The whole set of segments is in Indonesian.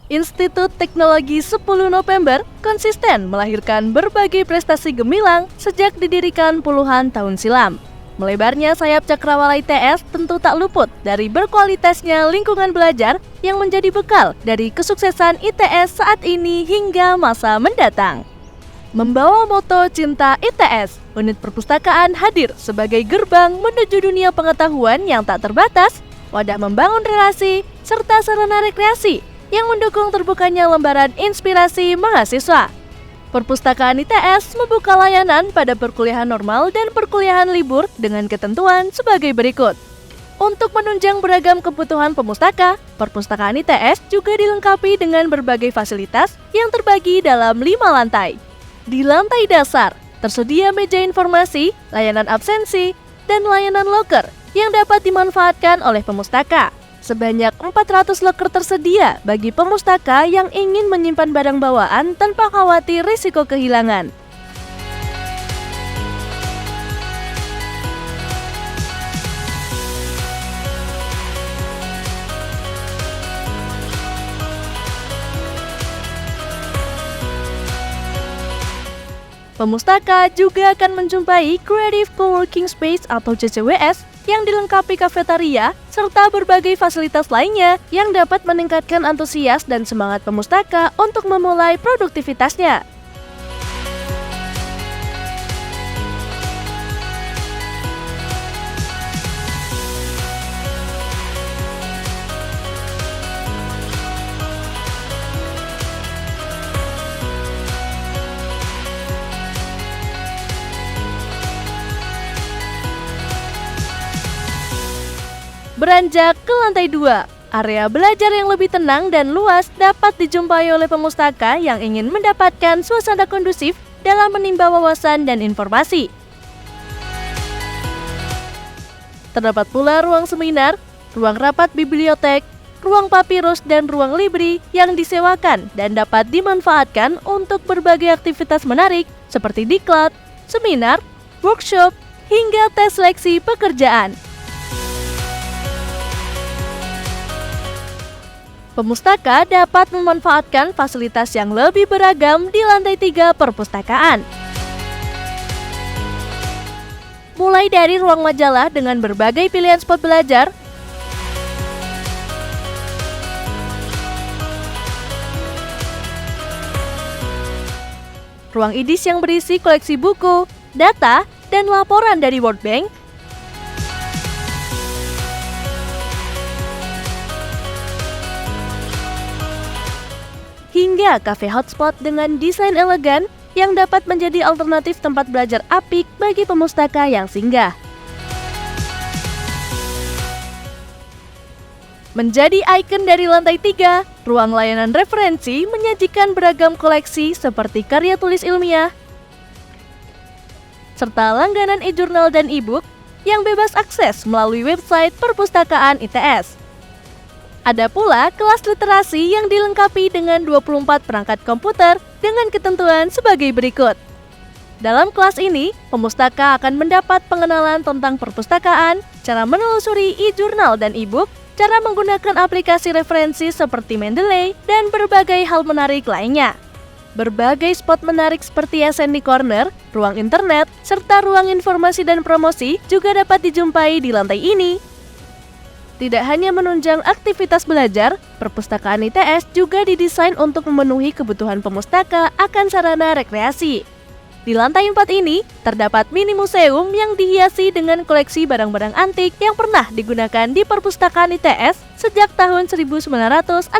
Institut Teknologi 10 November konsisten melahirkan berbagai prestasi gemilang sejak didirikan puluhan tahun silam. Melebarnya sayap cakrawala ITS tentu tak luput dari berkualitasnya lingkungan belajar yang menjadi bekal dari kesuksesan ITS saat ini hingga masa mendatang. Membawa moto Cinta ITS, unit perpustakaan hadir sebagai gerbang menuju dunia pengetahuan yang tak terbatas, wadah membangun relasi, serta sarana rekreasi yang mendukung terbukanya lembaran inspirasi mahasiswa. Perpustakaan ITS membuka layanan pada perkuliahan normal dan perkuliahan libur dengan ketentuan sebagai berikut. Untuk menunjang beragam kebutuhan pemustaka, perpustakaan ITS juga dilengkapi dengan berbagai fasilitas yang terbagi dalam 5 lantai. Di lantai dasar, tersedia meja informasi, layanan absensi, dan layanan loker yang dapat dimanfaatkan oleh pemustaka. Sebanyak 400 loker tersedia bagi pemustaka yang ingin menyimpan barang bawaan tanpa khawatir risiko kehilangan. Pemustaka juga akan menjumpai Creative Co-working Space atau CCWS yang dilengkapi kafetaria serta berbagai fasilitas lainnya yang dapat meningkatkan antusias dan semangat pemustaka untuk memulai produktivitasnya. Beranjak ke lantai 2, area belajar yang lebih tenang dan luas dapat dijumpai oleh pemustaka yang ingin mendapatkan suasana kondusif dalam menimba wawasan dan informasi. Terdapat pula ruang seminar, ruang rapat bibliotek, ruang papirus dan ruang libri yang disewakan dan dapat dimanfaatkan untuk berbagai aktivitas menarik seperti diklat, seminar, workshop, hingga tes seleksi pekerjaan. Pemustaka dapat memanfaatkan fasilitas yang lebih beragam di lantai 3 perpustakaan. Mulai dari ruang majalah dengan berbagai pilihan spot belajar, ruang IDIS yang berisi koleksi buku, data, dan laporan dari World Bank, hingga cafe hotspot dengan desain elegan yang dapat menjadi alternatif tempat belajar apik bagi pemustaka yang singgah. Menjadi ikon dari lantai 3, ruang layanan referensi menyajikan beragam koleksi seperti karya tulis ilmiah, serta langganan e-jurnal dan e-book yang bebas akses melalui website perpustakaan ITS. Ada pula kelas literasi yang dilengkapi dengan 24 perangkat komputer dengan ketentuan sebagai berikut. Dalam kelas ini, pemustaka akan mendapat pengenalan tentang perpustakaan, cara menelusuri e-jurnal dan e-book, cara menggunakan aplikasi referensi seperti Mendeley, dan berbagai hal menarik lainnya. Berbagai spot menarik seperti SND Corner, ruang internet, serta ruang informasi dan promosi juga dapat dijumpai di lantai ini. Tidak hanya menunjang aktivitas belajar, perpustakaan ITS juga didesain untuk memenuhi kebutuhan pemustaka akan sarana rekreasi. Di lantai 4 ini, terdapat mini museum yang dihiasi dengan koleksi barang-barang antik yang pernah digunakan di perpustakaan ITS sejak tahun 1960.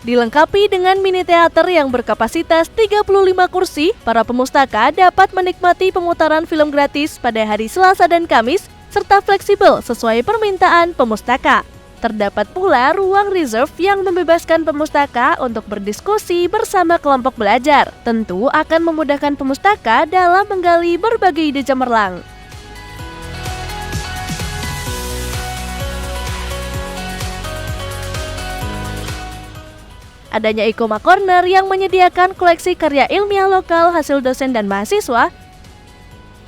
Dilengkapi dengan mini teater yang berkapasitas 35 kursi, para pemustaka dapat menikmati pemutaran film gratis pada hari Selasa dan Kamis, serta fleksibel sesuai permintaan pemustaka. Terdapat pula ruang reserve yang membebaskan pemustaka untuk berdiskusi bersama kelompok belajar. Tentu akan memudahkan pemustaka dalam menggali berbagai ide cemerlang. Adanya Ikoma Corner yang menyediakan koleksi karya ilmiah lokal hasil dosen dan mahasiswa,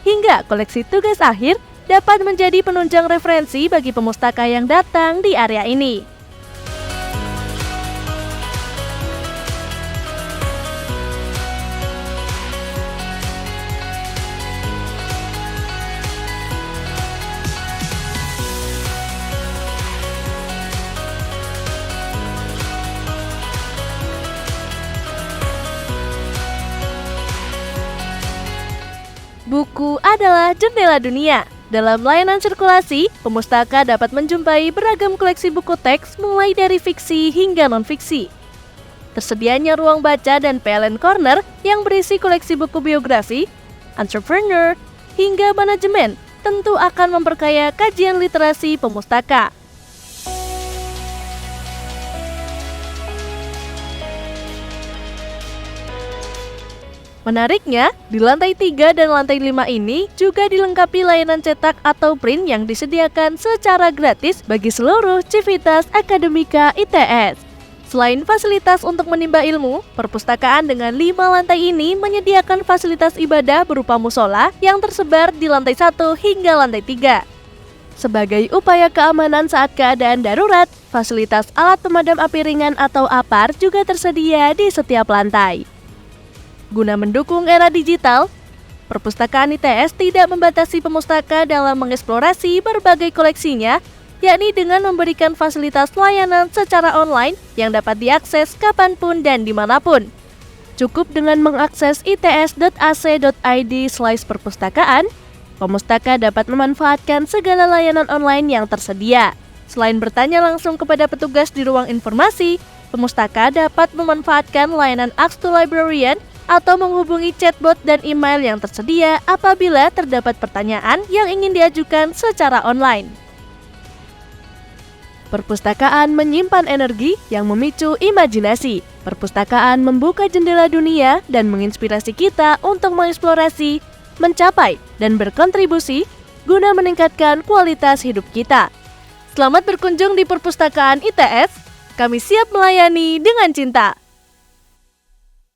hingga koleksi tugas akhir dapat menjadi penunjang referensi bagi pemustaka yang datang di area ini. Buku adalah jendela dunia. Dalam layanan sirkulasi, pemustaka dapat menjumpai beragam koleksi buku teks mulai dari fiksi hingga non-fiksi. Tersedianya ruang baca dan PLN Corner yang berisi koleksi buku biografi, entrepreneur, hingga manajemen tentu akan memperkaya kajian literasi pemustaka. Menariknya, di lantai 3 dan lantai 5 ini juga dilengkapi layanan cetak atau print yang disediakan secara gratis bagi seluruh Civitas Akademika ITS. Selain fasilitas untuk menimba ilmu, perpustakaan dengan 5 lantai ini menyediakan fasilitas ibadah berupa musola yang tersebar di lantai 1 hingga lantai 3. Sebagai upaya keamanan saat keadaan darurat, fasilitas alat pemadam api ringan atau APAR juga tersedia di setiap lantai. Guna mendukung era digital, perpustakaan ITS tidak membatasi pemustaka dalam mengeksplorasi berbagai koleksinya, yakni dengan memberikan fasilitas layanan secara online yang dapat diakses kapanpun dan dimanapun. Cukup dengan mengakses its.ac.id/perpustakaan, pemustaka dapat memanfaatkan segala layanan online yang tersedia. Selain bertanya langsung kepada petugas di ruang informasi, pemustaka dapat memanfaatkan layanan Ask to Librarian atau menghubungi chatbot dan email yang tersedia apabila terdapat pertanyaan yang ingin diajukan secara online. Perpustakaan menyimpan energi yang memicu imajinasi. Perpustakaan membuka jendela dunia dan menginspirasi kita untuk mengeksplorasi, mencapai, dan berkontribusi guna meningkatkan kualitas hidup kita. Selamat berkunjung di Perpustakaan ITS. Kami siap melayani dengan cinta.